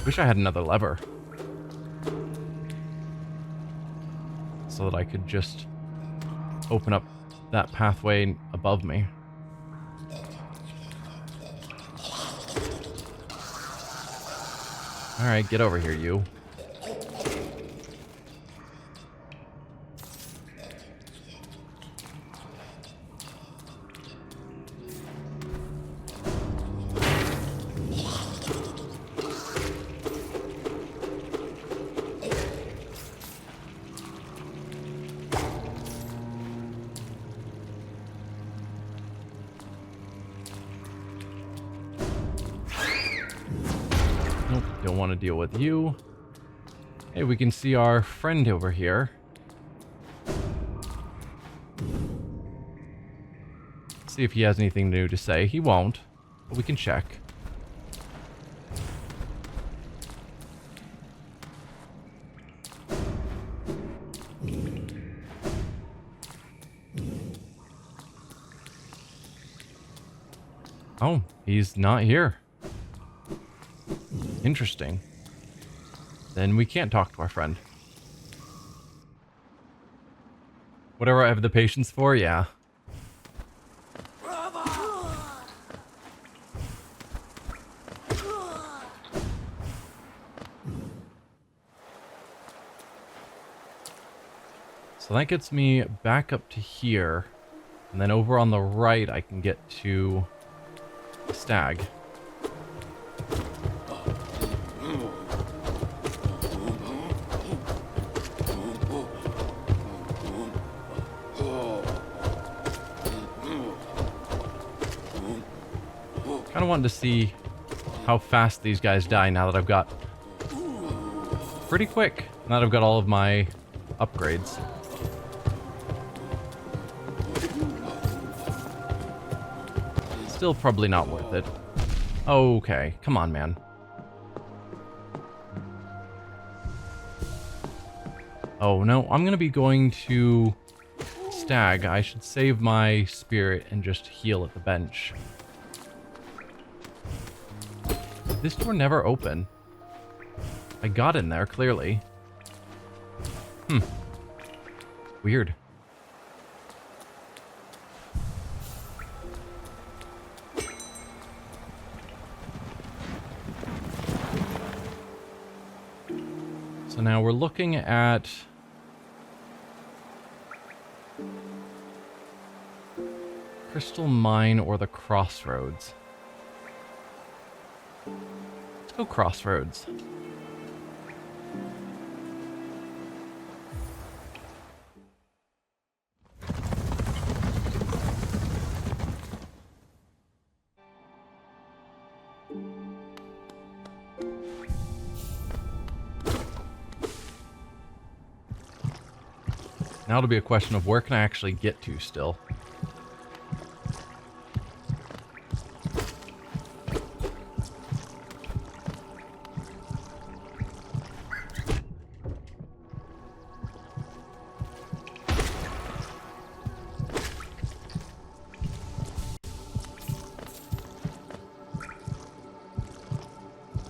Wish I had another lever. So that I could just open up that pathway above me. Alright, get over here, you. Nope, don't want to deal with you. Hey, we can see our friend over here. See if he has anything new to say. He won't, but we can check. Oh, he's not here. Interesting. Then we can't talk to our friend. Whatever I have the patience for, yeah. So that gets me back up to here. And then over on the right, I can get to the stag. Kind of wanted to see how fast these guys die now that I've got... Pretty quick, now that I've got all of my upgrades. Still probably not worth it. Okay, come on, man. Oh, no, I'm going to be going to stag. I should save my spirit and just heal at the bench. This door never opened. I got in there, clearly. Weird. So now we're looking at... Crystal Mine or the Crossroads. Let's go Crossroads. Now it'll be a question of where can I actually get to still.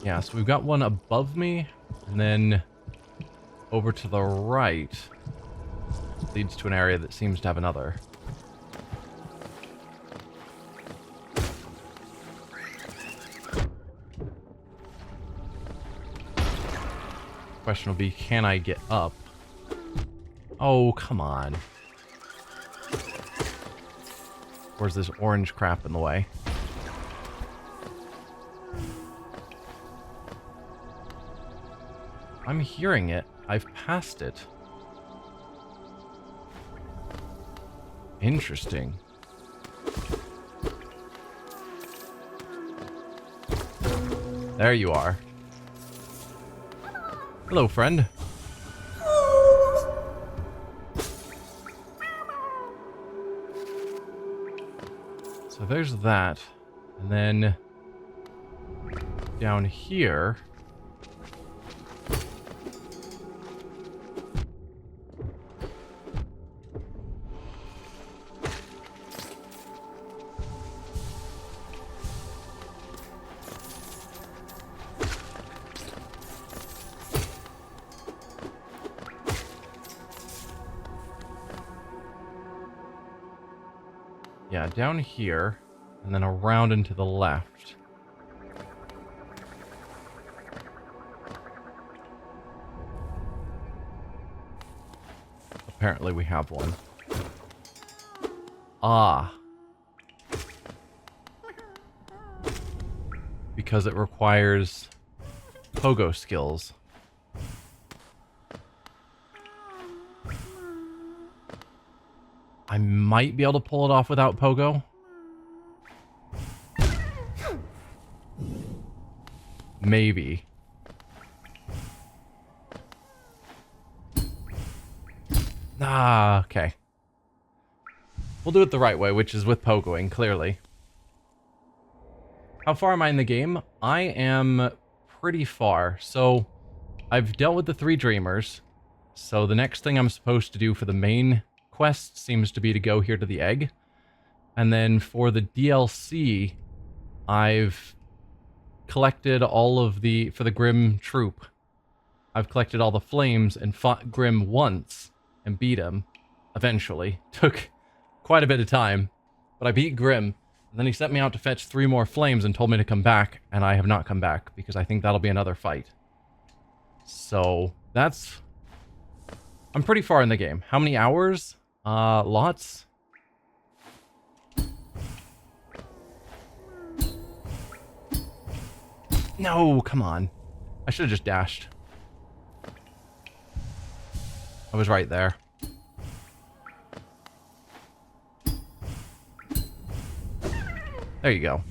Yeah, so we've got one above me, and then over to the right leads to an area that seems to have another. Question will be, can I get up? Oh, come on. Where's this orange crap in the way? I'm hearing it. I've passed it. Interesting. There you are. Hello, friend. So there's that. And then down here... Yeah, down here, and then around and to the left. Apparently we have one. Ah. Because it requires pogo skills. I might be able to pull it off without pogo. Maybe. Ah, okay. We'll do it the right way, which is with pogoing, clearly. How far am I in the game? I am pretty far. So, I've dealt with the 3 dreamers. So the next thing I'm supposed to do for the main quest seems to be to go here to the egg. And then for the DLC, I've collected all of the... For the Grim troop, I've collected all the flames and fought Grim once and beat him, eventually. Took quite a bit of time, but I beat Grim. And then he sent me out to fetch 3 more flames and told me to come back, and I have not come back, because I think that'll be another fight. So, that's... I'm pretty far in the game. How many hours? Lots? No, come on. I should have just dashed. I was right there. There you go.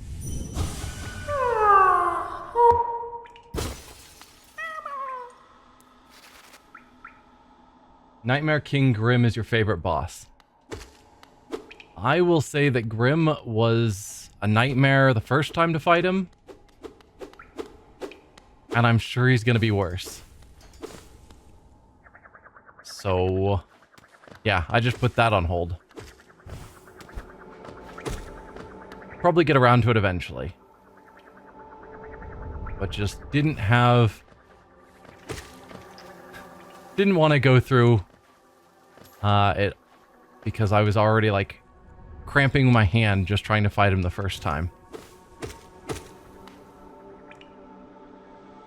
Nightmare King Grim is your favorite boss. I will say that Grim was a nightmare the first time to fight him. And I'm sure he's going to be worse. So, yeah, I just put that on hold. Probably get around to it eventually. But just didn't want to go through it because I was already like cramping my hand just trying to fight him the first time.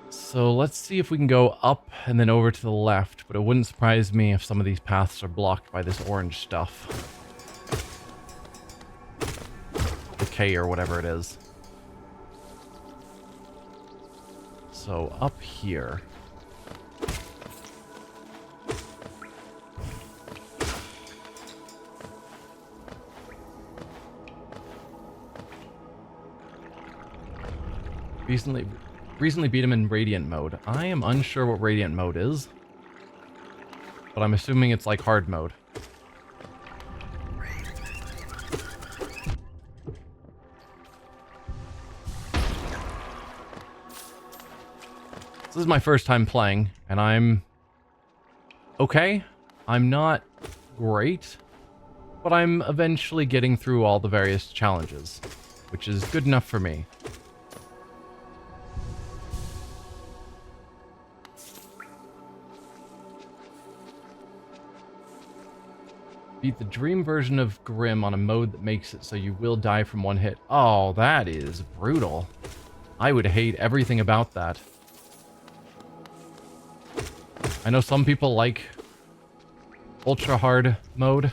So let's see if we can go up and then over to the left, but it wouldn't surprise me if some of these paths are blocked by this orange stuff. Decay or whatever it is. So up here. Recently beat him in Radiant mode. I am unsure what Radiant mode is, but I'm assuming it's like hard mode. This is my first time playing, and I'm okay. I'm not great, but I'm eventually getting through all the various challenges, which is good enough for me. Beat the dream version of Grim on a mode that makes it so you will die from one hit. Oh, that is brutal. I would hate everything about that. I know some people like ultra hard mode.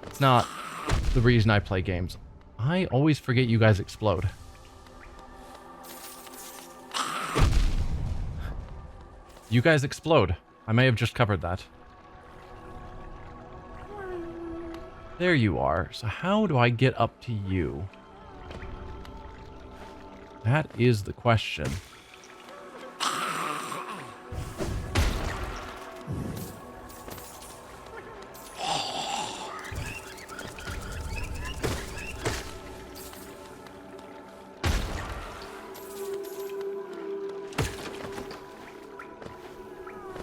It's not the reason I play games. I always forget you guys explode. You guys explode. I may have just covered that. There you are. So how do I get up to you? That is the question.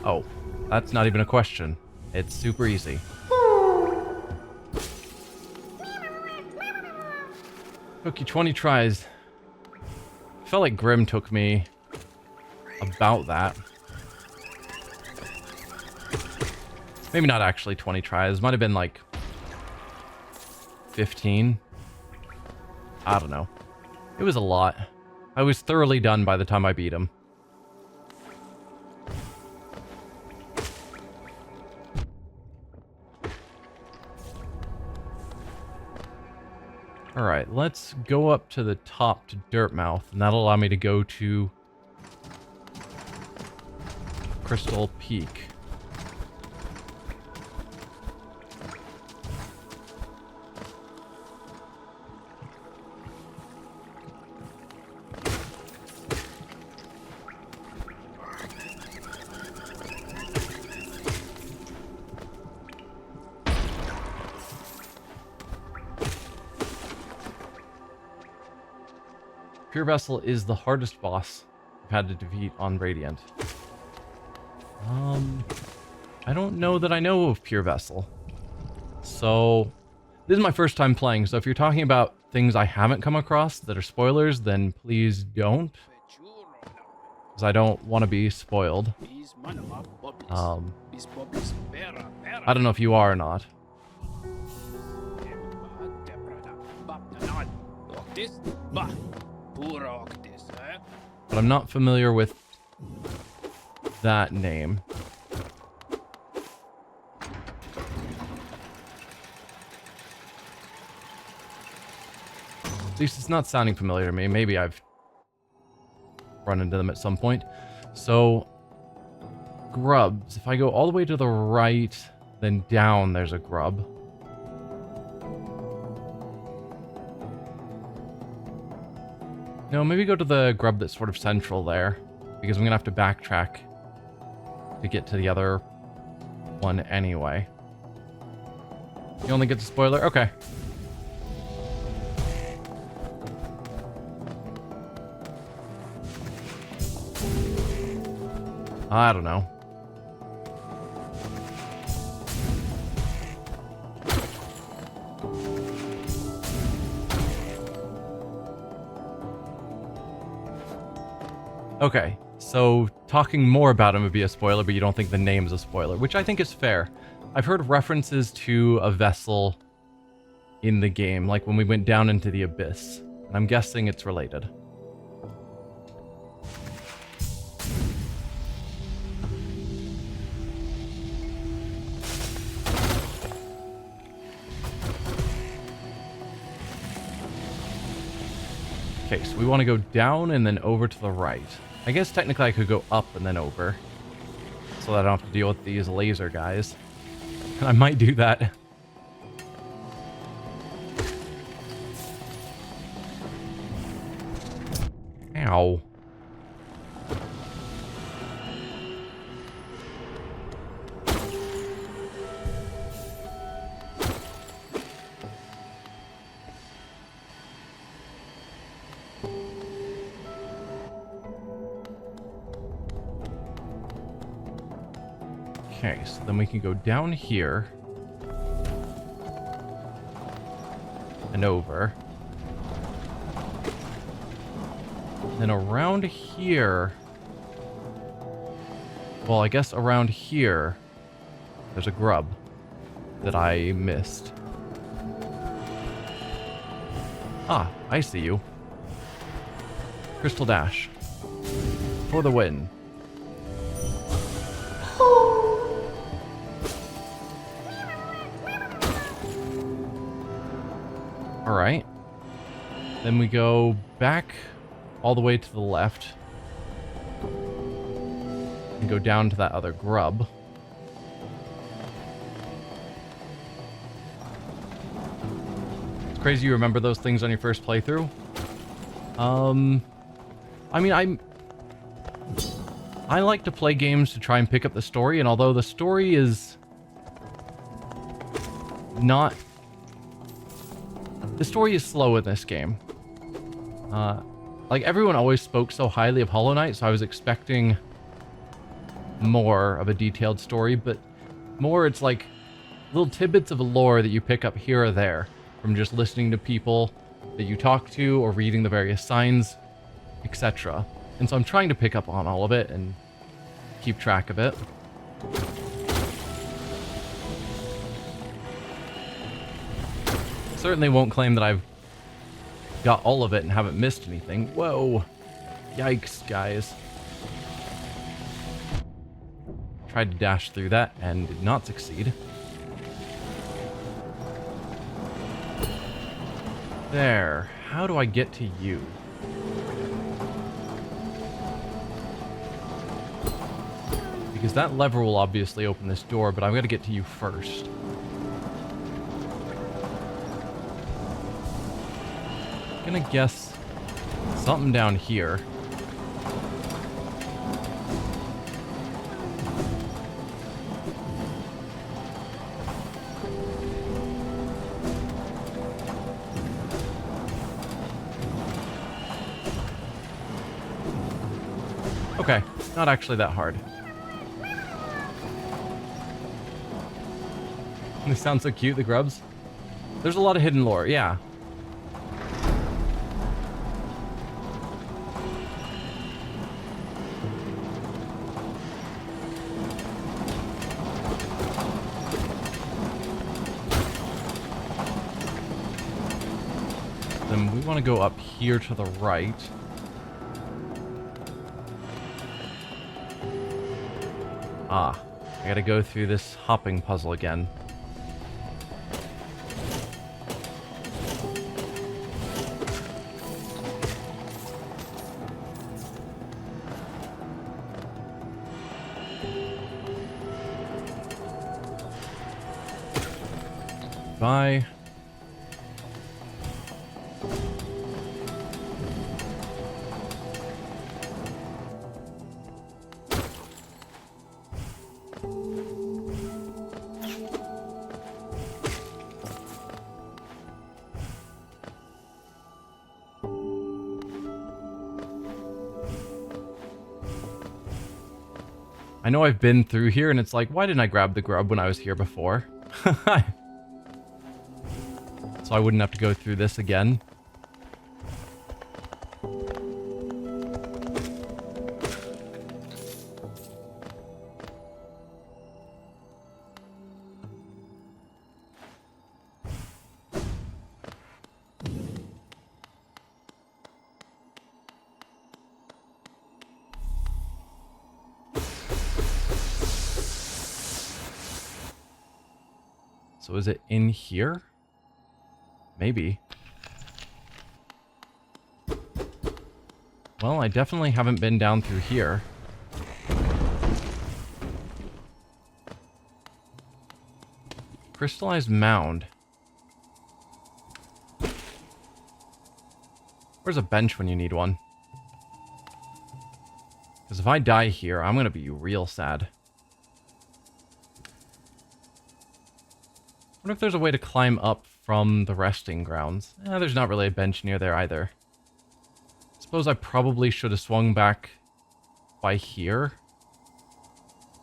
Oh, that's not even a question. It's super easy. Took you 20 tries. Felt like Grim took me about that. Maybe not actually 20 tries. Might have been like 15. I don't know. It was a lot. I was thoroughly done by the time I beat him. Alright, let's go up to the top to Dirtmouth, and that'll allow me to go to Crystal Peak. Pure Vessel is the hardest boss I've had to defeat on Radiant. I don't know that I know of Pure Vessel. So, this is my first time playing, so if you're talking about things I haven't come across that are spoilers, then please don't. Because I don't want to be spoiled. I don't know if you are or not. But I'm not familiar with that name. At least it's not sounding familiar to me. Maybe I've run into them at some point. So, grubs. If I go all the way to the right, then down there's a grub. No, maybe go to the grub that's sort of central there, because I'm going to have to backtrack to get to the other one anyway. You only get the spoiler? Okay. I don't know. Okay, so talking more about him would be a spoiler, but you don't think the name's a spoiler, which I think is fair. I've heard references to a vessel in the game, like when we went down into the abyss, and I'm guessing it's related. Okay, so we want to go down and then over to the right. I guess technically I could go up and then over, so that I don't have to deal with these laser guys. And I might do that. Ow. Okay, so then we can go down here and over. Then around here, well, I guess around here, there's a grub that I missed. Ah, I see you. Crystal Dash. For the win. Alright. Then we go back all the way to the left. And go down to that other grub. It's crazy you remember those things on your first playthrough. I mean, I like to play games to try and pick up the story, and although the story is not... The story is slow in this game. Like, everyone always spoke so highly of Hollow Knight, so I was expecting more of a detailed story, but more it's like little tidbits of lore that you pick up here or there from just listening to people that you talk to or reading the various signs, etc. And so I'm trying to pick up on all of it and keep track of it. certainly won't claim that I've got all of it and haven't missed anything. Whoa. Yikes, guys. Tried to dash through that and did not succeed. There. How do I get to you? Because that lever will obviously open this door, but I've got to get to you first. I'm gonna guess something down here. Okay, not actually that hard. They sound so cute, the grubs. There's a lot of hidden lore, yeah. Then we want to go up here to the right. Ah, I gotta go through this hopping puzzle again. Bye. I know I've been through here, and it's like, why didn't I grab the grub when I was here before? So I wouldn't have to go through this again. So is it in here? Maybe. Well, I definitely haven't been down through here. Crystallized mound. Where's a bench when you need one? Because if I die here, I'm going to be real sad. I wonder if there's a way to climb up from the resting grounds. There's not really a bench near there either. Suppose I probably should have swung back by here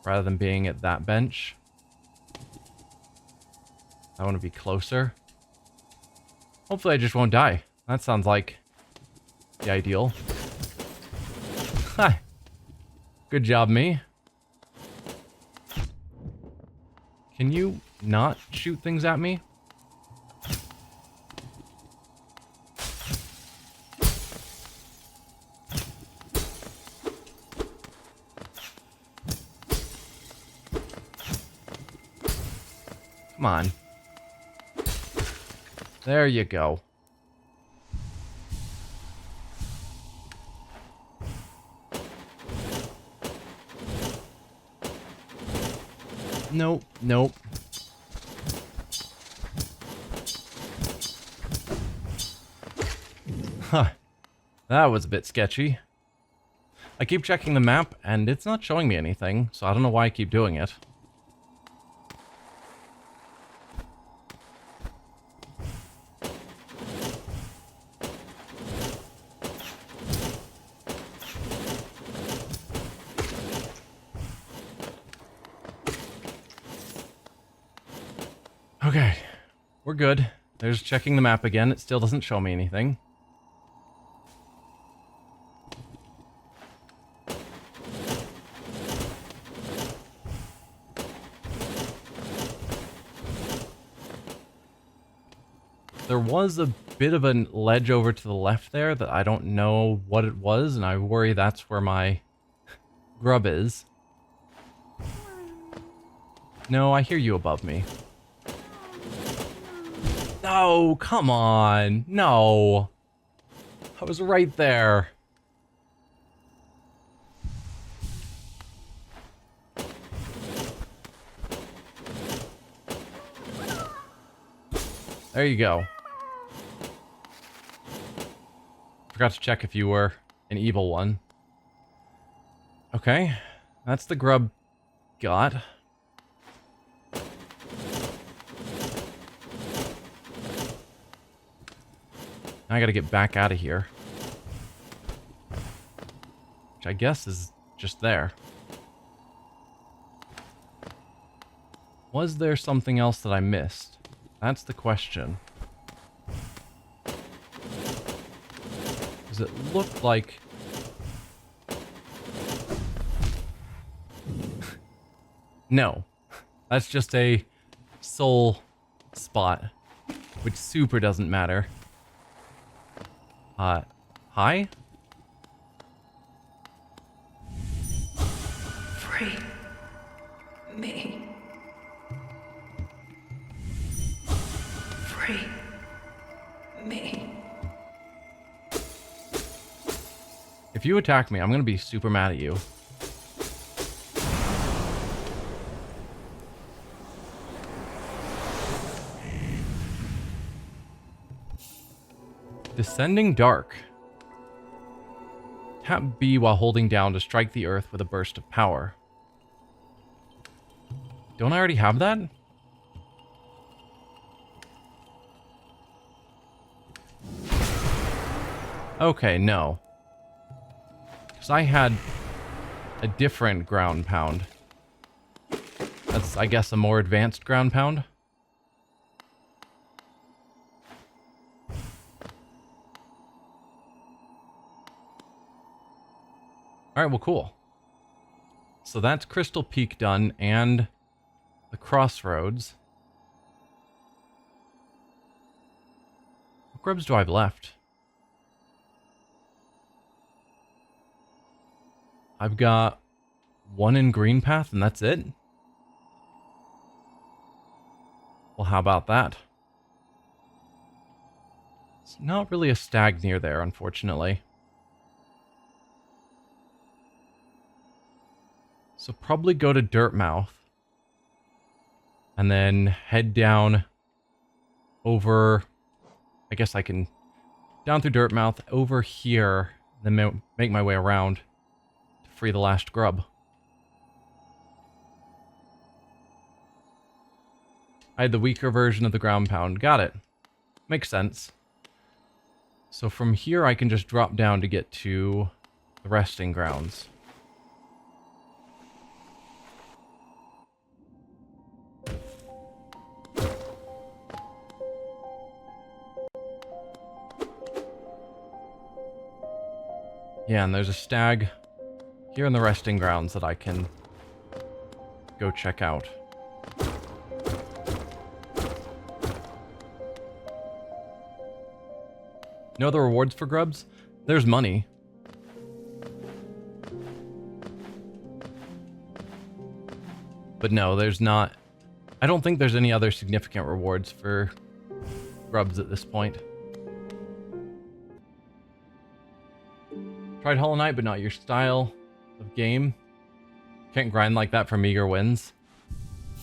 rather than being at that bench. I want to be closer. Hopefully I just won't die. That sounds like the ideal. Hi. Good job, me. Can you not shoot things at me? Come on. There you go. Nope, nope. Huh. That was a bit sketchy. I keep checking the map, and it's not showing me anything, so I don't know why I keep doing it. Okay, we're good. There's checking the map again. It still doesn't show me anything. There was a bit of a ledge over to the left there that I don't know what it was, and I worry that's where my grub is. No, I hear you above me. No, come on. No. I was right there. There you go. Forgot to check if you were an evil one. Okay, that's the grub got. Now I gotta get back out of here. Which I guess is just there. Was there something else that I missed? That's the question. Does it look like... No. That's just a soul spot. Which super doesn't matter. Hi? Free me. Free me. If you attack me, I'm gonna be super mad at you. Descending Dark. Tap B while holding down to strike the earth with a burst of power. Don't I already have that? Okay, no. Because I had a different ground pound. That's, I guess, a more advanced ground pound. Alright, well, cool. So that's Crystal Peak done, and the Crossroads. What grubs do I have left? I've got one in Green Path, and that's it? Well, how about that? It's not really a stag near there, unfortunately. So probably go to Dirtmouth. And then head down over... I guess I can... Down through Dirtmouth, over here, then make my way around to free the last grub. I had the weaker version of the ground pound. Got it. Makes sense. So from here I can just drop down to get to the resting grounds. Yeah, and there's a stag here in the resting grounds that I can go check out. No other rewards for grubs? There's money. But no, there's not... I don't think there's any other significant rewards for grubs at this point. Tried Hollow Knight, but not your style of game. Can't grind like that for meager wins.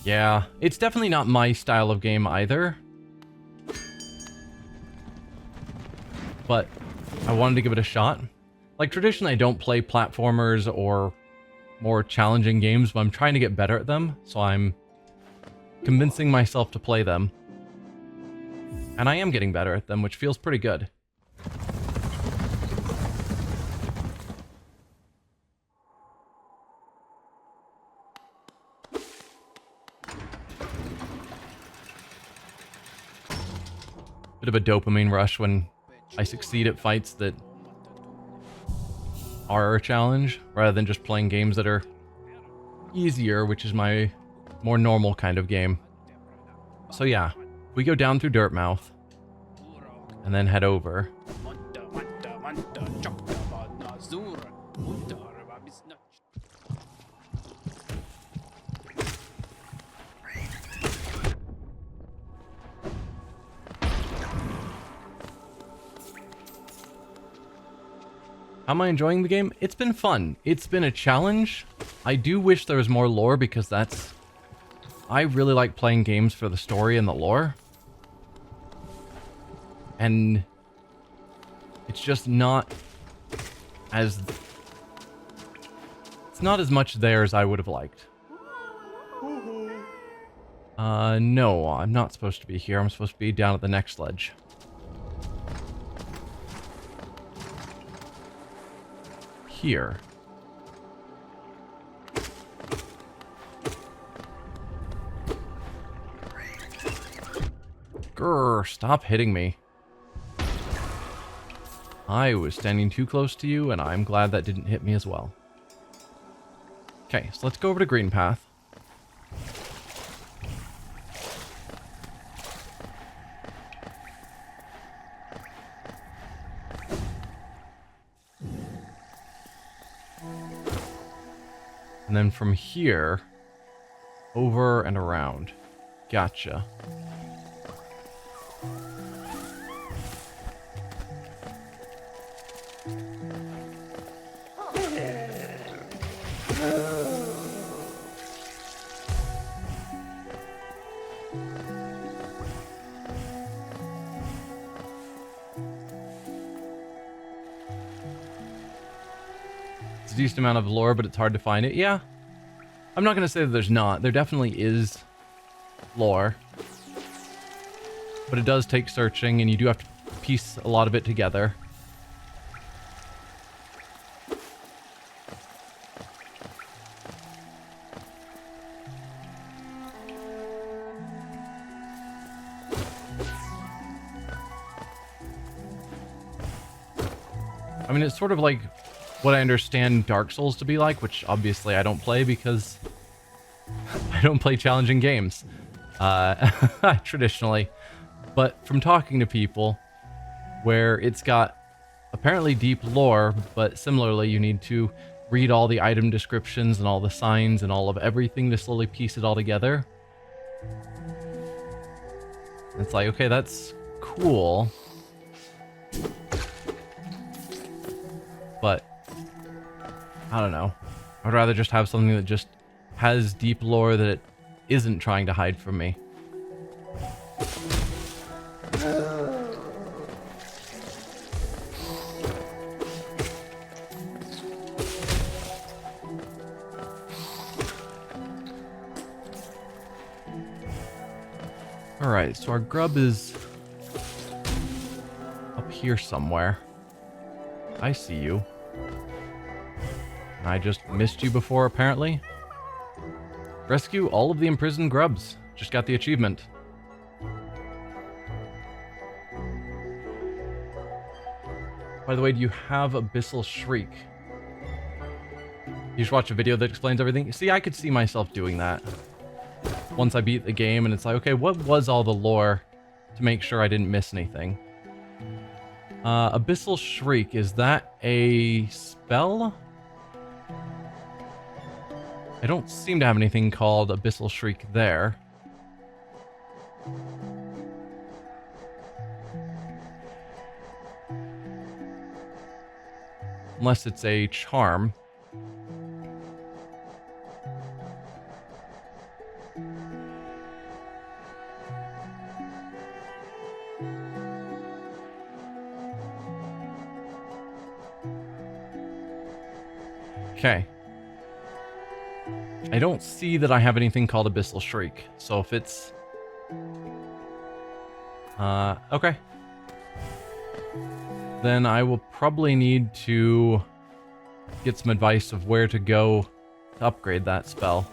Yeah, it's definitely not my style of game either. But I wanted to give it a shot. Like, traditionally I don't play platformers or more challenging games, but I'm trying to get better at them, so I'm convincing myself to play them. And I am getting better at them, which feels pretty good. Bit of a dopamine rush when I succeed at fights that are a challenge, rather than just playing games that are easier, which is my more normal kind of game. So yeah, we go down through Dirtmouth. and then head over. How am I enjoying the game? It's been fun. It's been a challenge. I do wish there was more lore because I really like playing games for the story and the lore. And it's just not as... It's not as much there as I would have liked. No, I'm not supposed to be here. I'm supposed to be down at the next ledge. Here. Grr, stop hitting me. I was standing too close to you, and I'm glad that didn't hit me as well. Okay, so let's go over to Green Path. And then from here, over and around. Gotcha. It's a decent amount of lore, but it's hard to find it. Yeah. I'm not going to say that there's not. There definitely is lore. But it does take searching, and you do have to piece a lot of it together. I mean, it's sort of like what I understand Dark Souls to be like, which obviously I don't play because I don't play challenging games traditionally. But from talking to people, where it's got apparently deep lore, but similarly you need to read all the item descriptions and all the signs and all of everything to slowly piece it all together. It's like, okay, that's cool. But I don't know. I'd rather just have something that just has deep lore that it isn't trying to hide from me. Alright, so our grub is up here somewhere. I see you. I just missed you before, apparently. Rescue all of the imprisoned grubs. Just got the achievement. By the way, do you have Abyssal Shriek? You just watch a video that explains everything? See, I could see myself doing that. Once I beat the game and it's like, okay, what was all the lore to make sure I didn't miss anything? Abyssal Shriek, is that a spell? I don't seem to have anything called Abyssal Shriek there. Unless it's a charm. Okay. I don't see that I have anything called Abyssal Shriek, so if it's... okay. Then I will probably need to get some advice of where to go to upgrade that spell.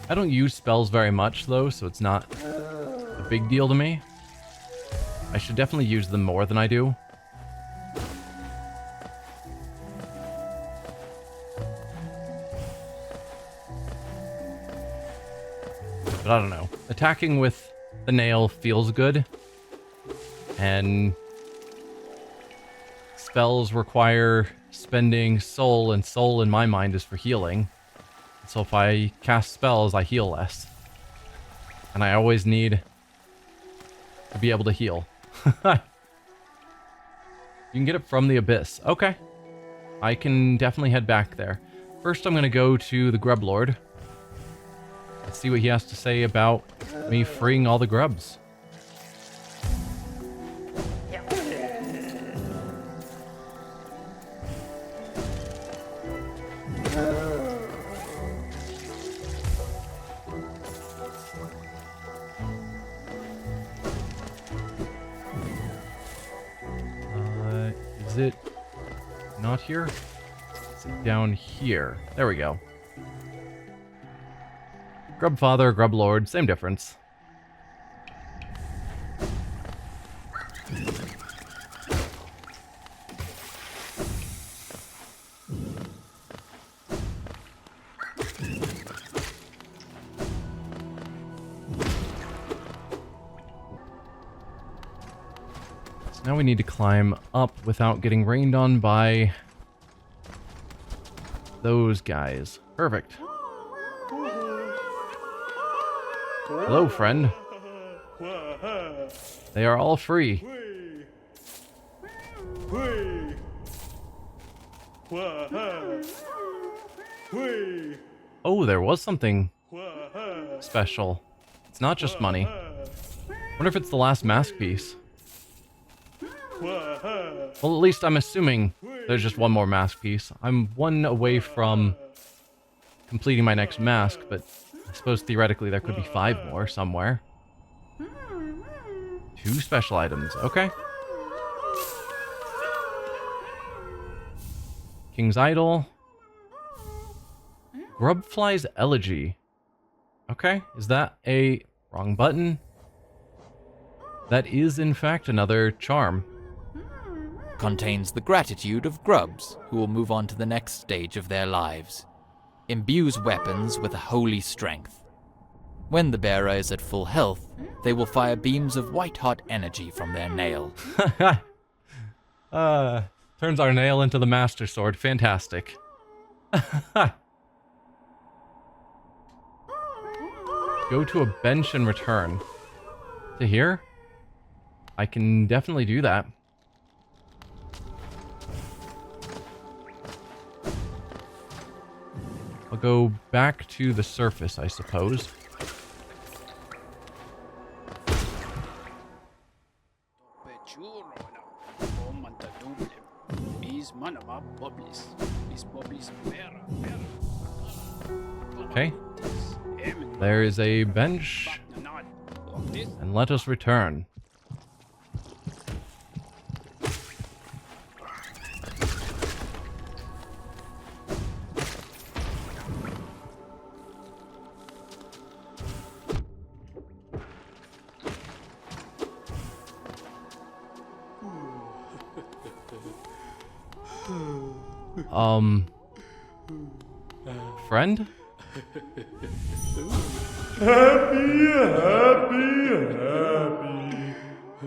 I don't use spells very much, though, so it's not a big deal to me. I should definitely use them more than I do. But I don't know. Attacking with the nail feels good. And spells require spending soul, and soul in my mind is for healing. So if I cast spells, I heal less. And I always need to be able to heal. You can get it from the abyss. Okay. I can definitely head back there. First, I'm going to go to the Grub Lord. Let's see what he has to say about me freeing all the grubs. Is it not here? Is it down here? There we go. Grub Father, Grub Lord, same difference. So now we need to climb up without getting rained on by those guys. Perfect. Hello, friend. They are all free. Oh, there was something special. It's not just money. Wonder if it's the last mask piece. Well, at least I'm assuming there's just one more mask piece. I'm one away from completing my next mask, but I suppose theoretically there could be 5 more somewhere. 2 special items. Okay. King's Idol. Grubfly's Elegy. Okay. Is that a wrong button? That is, in fact, another charm. Contains the gratitude of grubs who will move on to the next stage of their lives. Imbues weapons with a holy strength. When the bearer is at full health, they will fire beams of white-hot energy from their nail. Turns our nail into the Master Sword. Fantastic. Go to a bench and return. To here? I can definitely do that. I'll go back to the surface, I suppose. Okay. There is a bench. And let us return. Friend? Happy.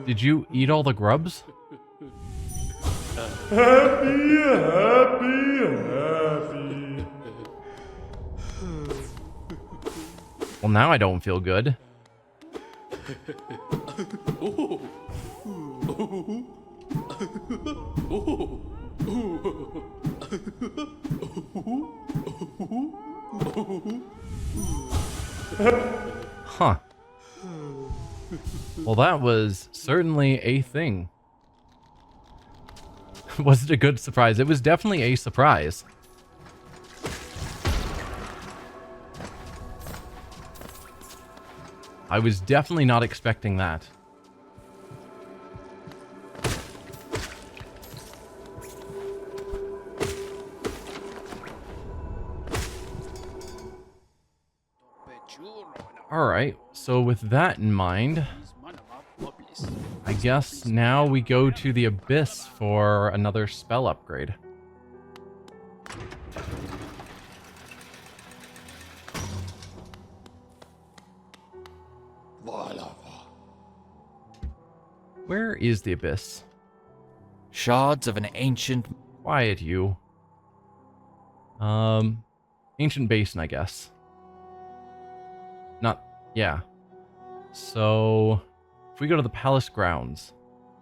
Did you eat all the grubs? Happy. Well, now I don't feel good. Huh. Well, that was certainly a thing. Was it a good surprise? It was definitely a surprise. I was definitely not expecting that. Alright, so with that in mind, I I guess now we go to the Abyss for another spell upgrade. Where is the Abyss? Shards of an ancient... Quiet, you. Ancient basin, I guess. Yeah. So, if we go to the palace grounds,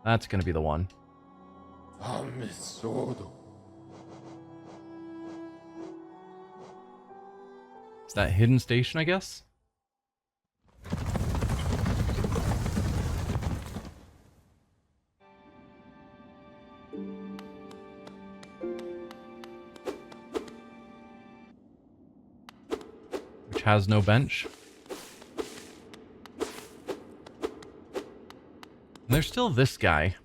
that's gonna be the one. Is that hidden station, I guess? Which has no bench. And there's still this guy.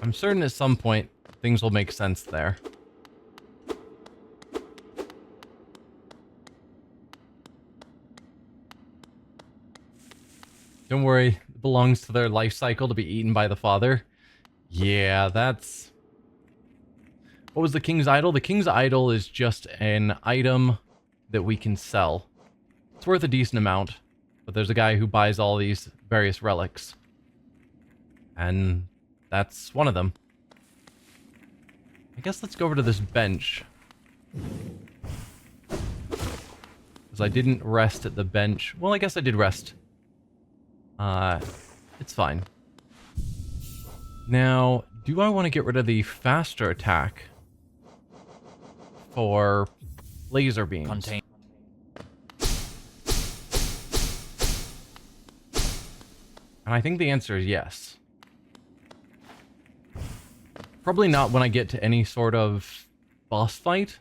I'm certain at some point things will make sense there. Don't worry, it belongs to their life cycle to be eaten by the father. Yeah, that's... What was the King's Idol? The King's Idol is just an item that we can sell. It's worth a decent amount, but there's a guy who buys all these various relics. And that's one of them. I guess let's go over to this bench. Because I didn't rest at the bench. Well, I guess I did rest. It's fine. Now, do I want to get rid of the faster attack for laser beams? And I think the answer is yes. Probably not when I get to any sort of boss fight,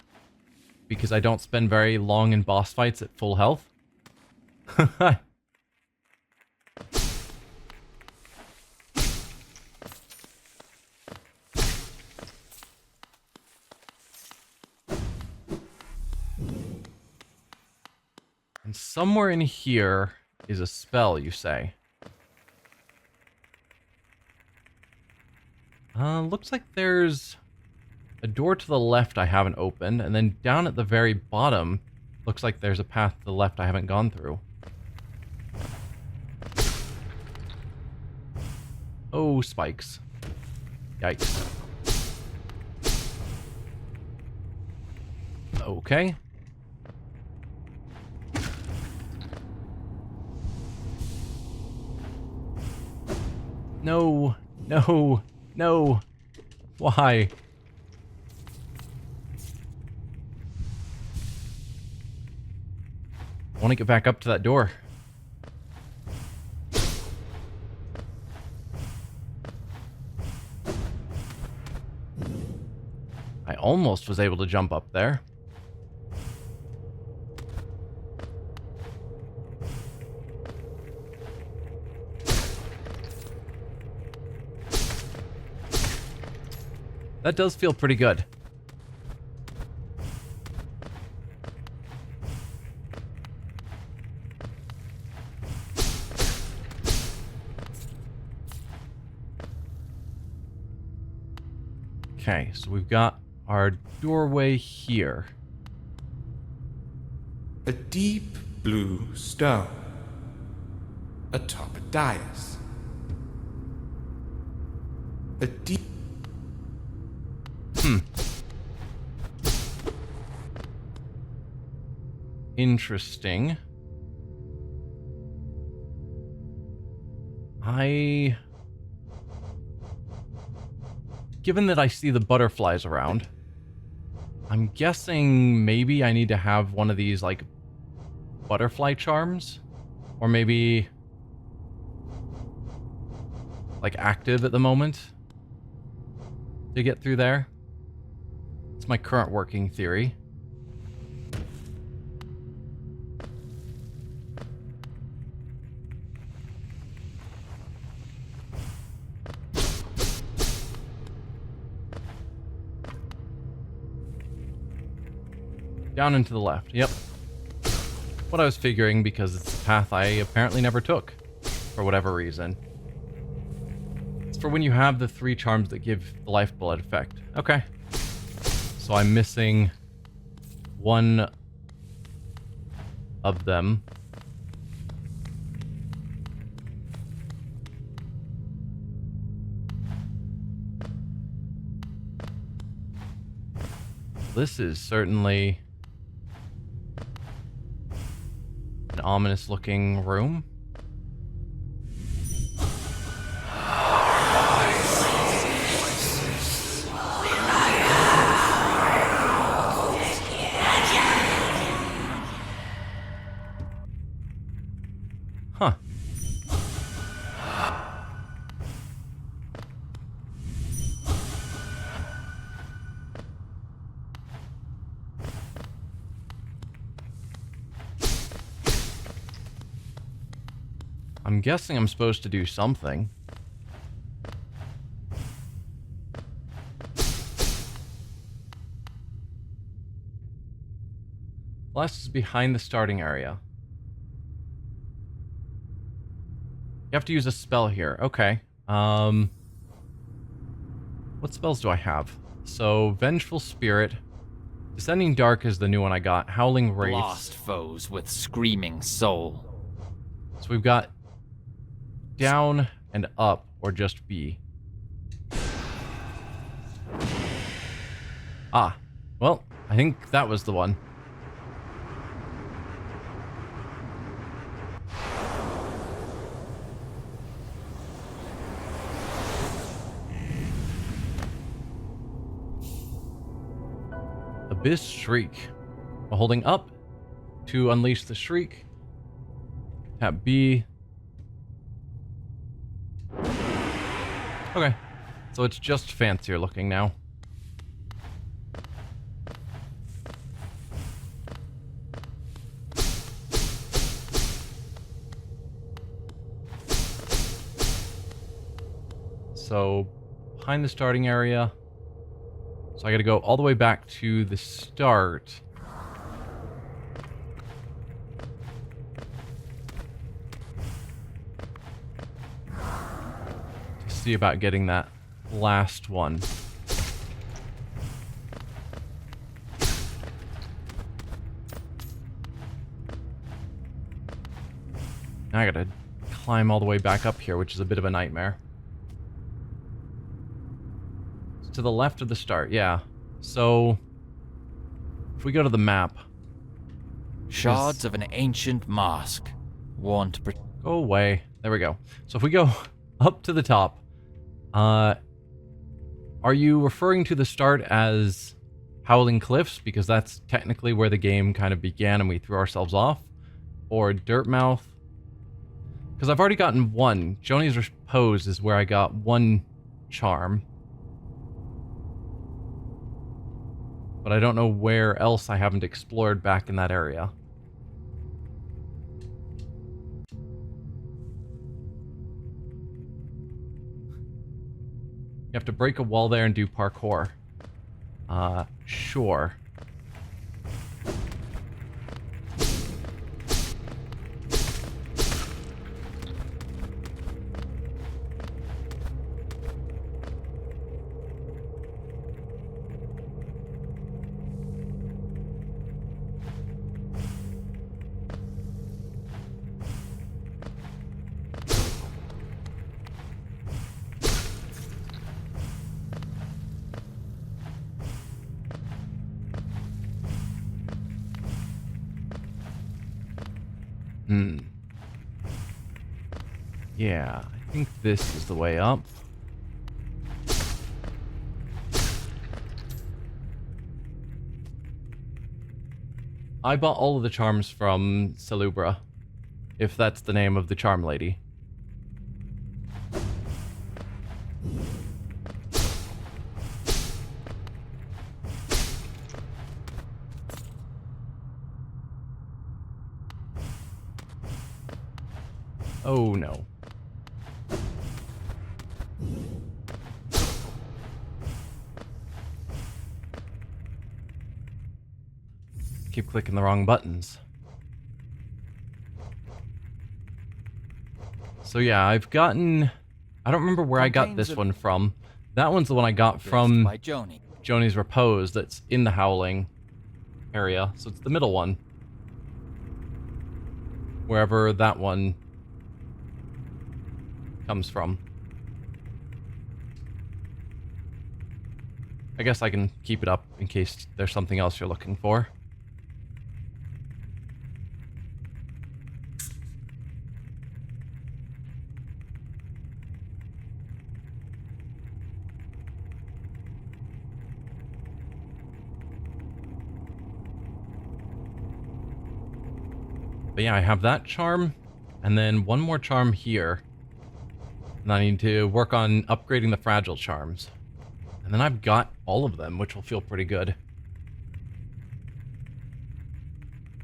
because I don't spend very long in boss fights at full health. And somewhere in here is a spell, you say? Looks like there's a door to the left I haven't opened, and then down at the very bottom, looks like there's a path to the left I haven't gone through. Oh, spikes. Yikes. Okay. No, no, no. Why? I want to get back up to that door. I almost was able to jump up there. That does feel pretty good. Okay, so we've got our doorway here. A deep blue stone atop a dais. A deep... Interesting. Given that I see the butterflies around, I'm guessing maybe I need to have one of these, like, butterfly charms? Or maybe, like, active at the moment to get through there. It's my current working theory. Down and to the left. Yep. what I was figuring because it's a path I apparently never took, for whatever reason. It's for when you have the 3 charms that give the lifeblood effect. Okay. So I'm missing one of them. This is certainly an ominous looking room. Huh. I'm guessing I'm supposed to do something. Blast is behind the starting area. You have to use a spell here. Okay. What spells do I have? So, Vengeful Spirit. Descending Dark is the new one I got. Howling Wraith. Blast foes with screaming soul. So we've got down and up, or just B. Ah. Well, I think that was the one. Abyss Shriek. While holding up to unleash the Shriek. Tap B. Okay. So it's just fancier looking now. So, behind the starting area. So I gotta go all the way back to the start. To see about getting that last one. Now I gotta climb all the way back up here, which is a bit of a nightmare. To the left of the start, yeah. So, if we go to the map... Shards of an ancient mask, worn to protect... Go away. There we go. So if we go up to the top, are you referring to the start as Howling Cliffs? Because that's technically where the game kind of began and we threw ourselves off? Or Dirtmouth? Because I've already gotten one. Joni's Repose is where I got one charm. But I don't know where else I haven't explored back in that area. You have to break a wall there and do parkour. Sure. Yeah, I think this is the way up. I bought all of the charms from Celubra, if that's the name of the charm lady. Oh no. Keep clicking the wrong buttons. So yeah, I've gotten... I don't remember where I got this one from. That one's the one I got from By Joni. Joni's Repose that's in the Howling area. So it's the middle one. Wherever that one comes from. I guess I can keep it up in case there's something else you're looking for. But yeah, I have that charm, and then one more charm here. And I need to work on upgrading the fragile charms. And then I've got all of them, which will feel pretty good.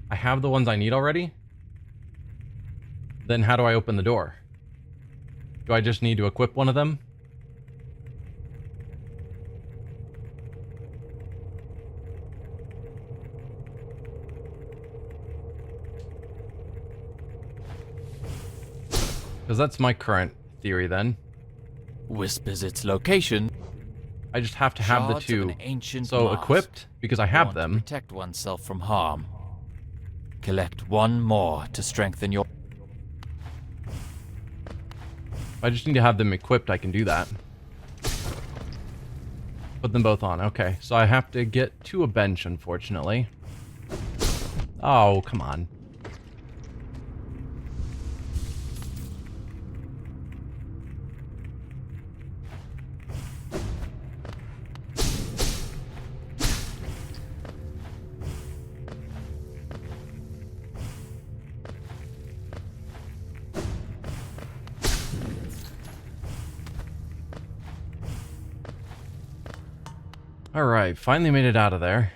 I have the ones I need already. Then how do I open the door? Do I just need to equip one of them? Because that's my current theory then. Whispers its location. I just have to have the Shards of two. an ancient So mask. equipped, because I have Want to them. protect oneself from harm. Collect one more to strengthen your... If I just need to have them equipped, I can do that. Put them both on. Okay, so I have to get to a bench, unfortunately. Oh, come on. Alright, finally made it out of there.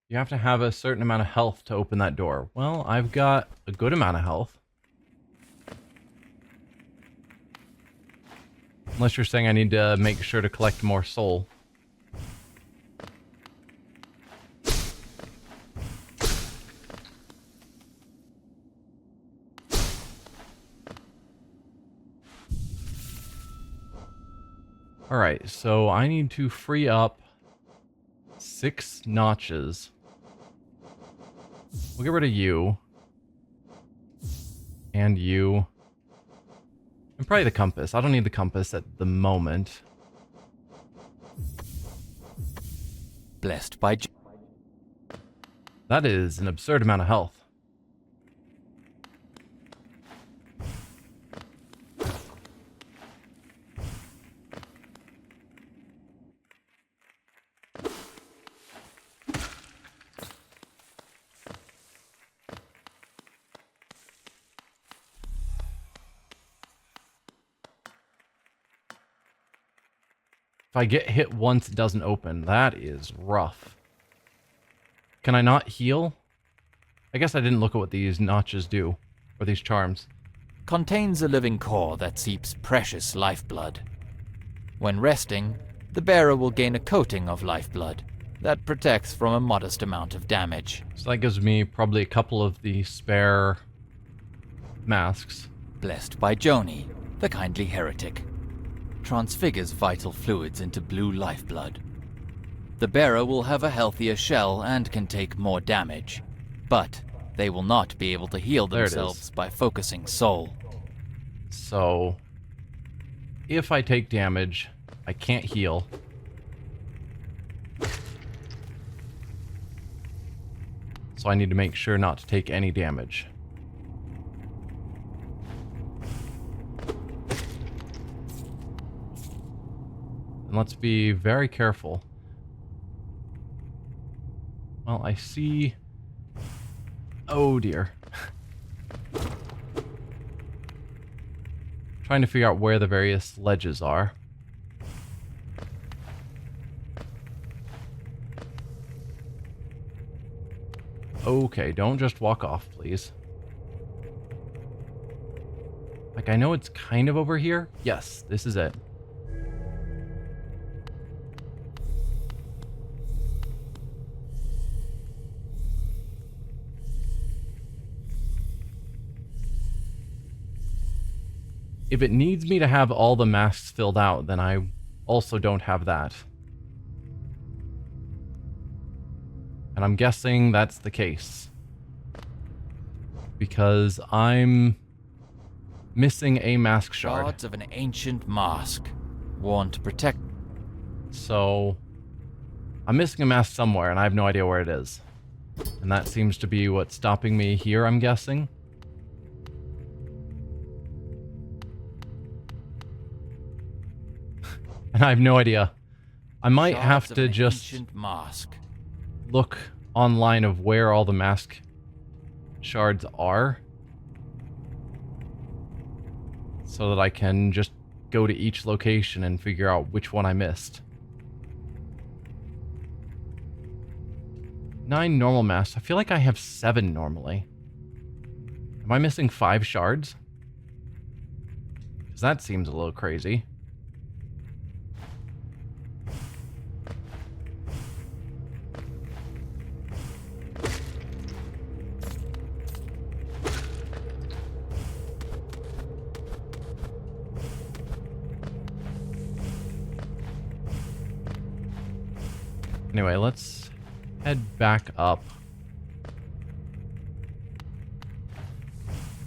You have to have a certain amount of health to open that door. Well, I've got a good amount of health. Unless you're saying I need to make sure to collect more soul. Alright, so I need to free up 6 notches. We'll get rid of you. And you. And probably the compass. I don't need the compass at the moment. Blessed by... That is an absurd amount of health. If I get hit once, it doesn't open. That is rough. Can I not heal? I guess I didn't look at what these notches do. Or these charms. Contains a living core that seeps precious lifeblood. When resting, the bearer will gain a coating of lifeblood that protects from a modest amount of damage. So that gives me probably a couple of the spare masks. Blessed by Joni, the kindly heretic. Transfigures vital fluids into blue lifeblood. The bearer will have a healthier shell and can take more damage, but they will not be able to heal themselves by focusing soul. So, if I take damage, I can't heal. So I need to make sure not to take any damage. And let's be very careful. Well, I see... Oh dear. Trying to figure out where the various ledges are. Okay, don't just walk off, please. Like, I know it's kind of over here. Yes, this is it. If it needs me to have all the masks filled out, then I also don't have that. And I'm guessing that's the case. Because I'm missing a mask shard. Shards of an ancient mask, worn to protect. So, I'm missing a mask somewhere, and I have no idea where it is. And that seems to be what's stopping me here, I'm guessing. And I have no idea. I might have to just look online of where all the mask shards are, so that I can just go to each location and figure out which one I missed. 9 normal masks. I feel like I have 7 normally. Am I missing 5 shards? Because that seems a little crazy. Anyway, let's head back up.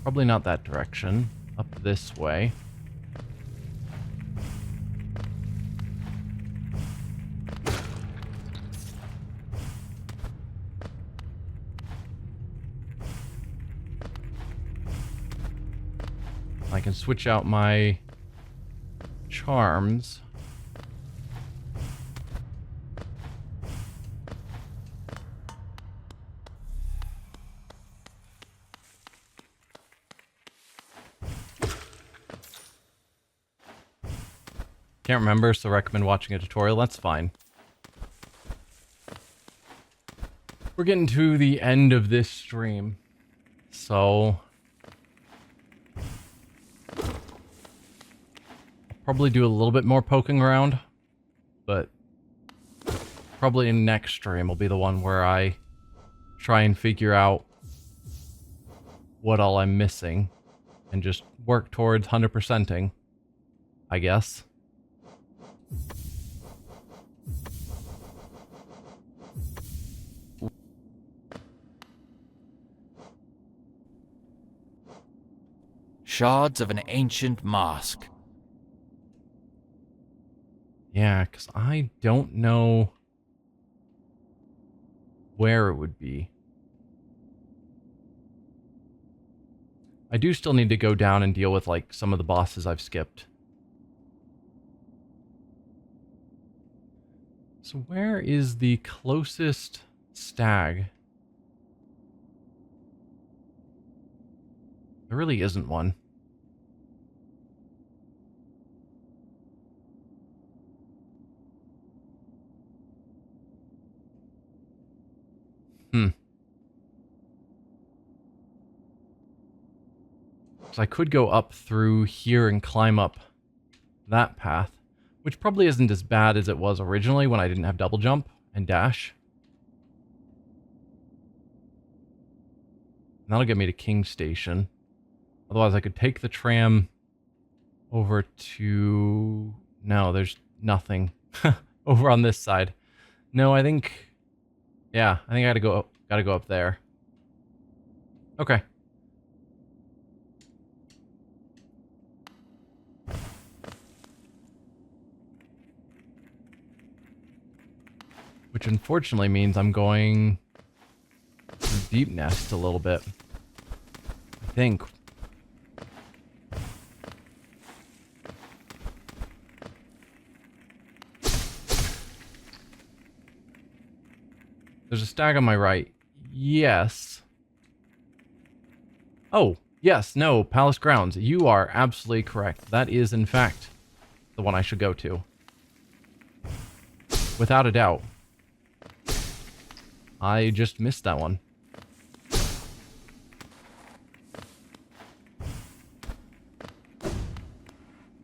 Probably not that direction. Up this way. I can switch out my charms. Can't remember, so recommend watching a tutorial. That's fine. We're getting to the end of this stream, so I'll probably do a little bit more poking around, but probably next stream will be the one where I try and figure out what all I'm missing and just work towards 100%ing, I guess. Shards of an ancient mask. Yeah, because I don't know where it would be. I do still need to go down and deal with, like, some of the bosses I've skipped. So where is the closest stag? There really isn't one. So I could go up through here and climb up that path, which probably isn't as bad as it was originally when I didn't have double jump and dash. And that'll get me to King Station. Otherwise, I could take the tram over to... No, there's nothing over on this side. No, I think... Yeah, I think I gotta go up there. Okay. Which unfortunately means I'm going to Deep Nest a little bit. I think. There's a stag on my right. Yes. Oh, yes, no, Palace Grounds. You are absolutely correct. That is, in fact, the one I should go to. Without a doubt. I just missed that one.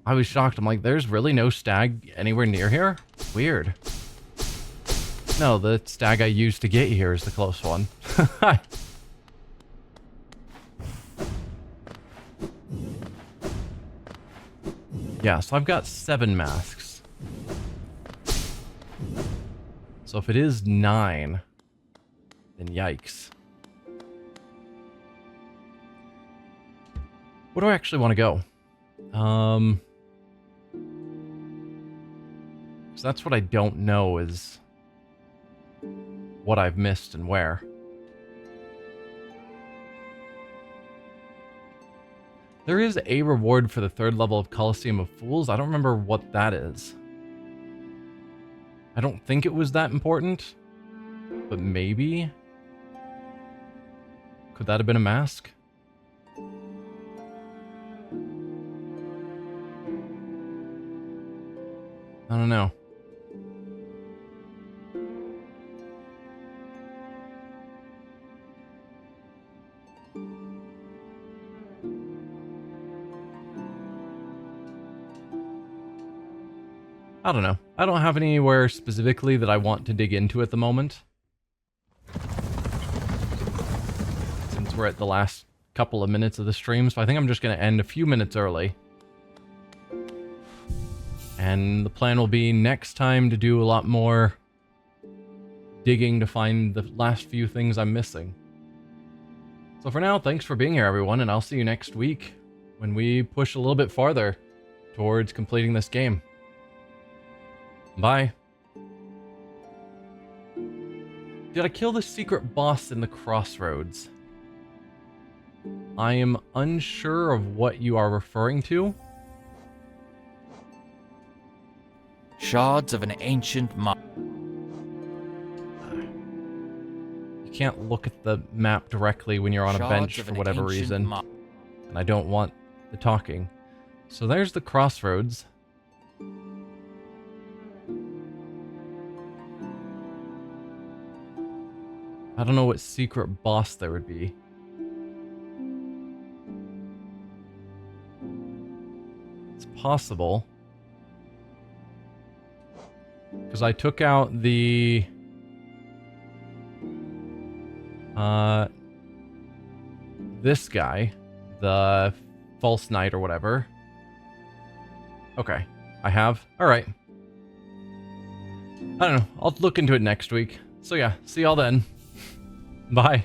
I was shocked. I'm like, there's really no stag anywhere near here? Weird. No, the stag I used to get here is the close one. Yeah, so I've got 7 masks. So if it is 9, then yikes. Where do I actually want to go? Because that's what I don't know is what I've missed and where. There is a reward for the 3rd level of Coliseum of Fools. I don't remember what that is. I don't think it was that important, but maybe? Could that have been a mask? I don't know. I don't know. I don't have anywhere specifically that I want to dig into at the moment. Since we're at the last couple of minutes of the stream, so I think I'm just going to end a few minutes early. And the plan will be next time to do a lot more digging to find the last few things I'm missing. So for now, thanks for being here, everyone, and I'll see you next week when we push a little bit farther towards completing this game. Bye. Did I kill the secret boss in the crossroads? I am unsure of what you are referring to. Shards of an ancient You can't look at the map directly when you're on a bench for whatever reason. And I don't want the talking. So there's the crossroads. I don't know what secret boss there would be. It's possible. Because I took out the... this guy. The false knight or whatever. Okay. I have. Alright. I don't know. I'll look into it next week. So yeah, see y'all then. Bye.